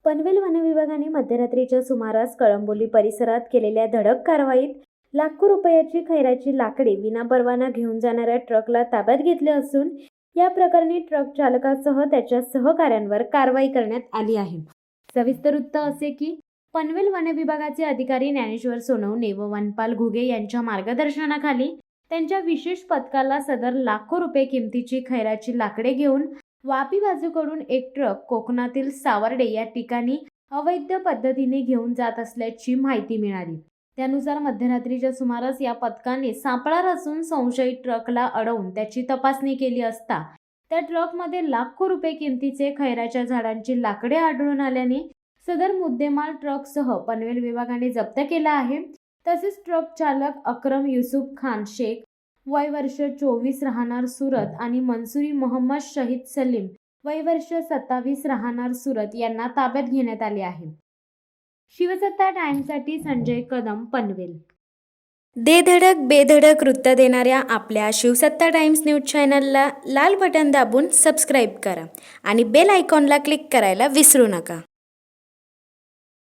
पनवेल वनविभागाने मध्यरात्रीच्या सुमारास कळंबोली परिसरात केलेल्या धडक कारवाईत लाखो रुपयाची खैराची लाकडे विनापरवाना घेऊन जाणाऱ्या ट्रकला ताब्यात घेतले असून या प्रकरणी ट्रक चालकासह त्याच्या सहकाऱ्यांवर कारवाई करण्यात आली आहे। सविस्तर वृत्त असे की पनवेल वनविभागाचे अधिकारी ज्ञानेश्वर सोनवणे व वनपाल घुगे यांच्या मार्गदर्शनाखाली त्यांच्या विशेष पथकाला सदर लाखो रुपये किमतीची खैराची लाकडे घेऊन वापी बाजूकडून एक ट्रक कोकणातील सावर्डे या ठिकाणी अवैध पद्धतीने घेऊन जात असल्याची माहिती मिळाली। त्यानुसार मध्यरात्रीच्या सुमारास या पथकाने सापळा रचून संशयित ट्रकला अडवून त्याची तपासणी केली असता त्या ट्रकमध्ये लाखो रुपये किमतीचे खैराच्या झाडांची लाकडे आढळून आल्याने सदर मुद्देमाल ट्रकसह पनवेल विभागाने जप्त केला आहे। तसेच ट्रक चालक अक्रम युसुफ खान शेख वय वर्ष 24 राहणार सुरत आणि मंसुरी मोहम्मद शहीद सलीम वय वर्ष 27 राहणार सुरत यांना ताब्यात घेण्यात आले आहे। शिवसत्ता टाइम्ससाठी संजय कदम, पनवेल। दे धडक बेधडक वृत्त देणाऱ्या आपल्या शिवसत्ता टाइम्स न्यूज चॅनलला लाल बटन दाबून सबस्क्राईब करा आणि बेल आयकॉनला क्लिक करायला विसरू नका।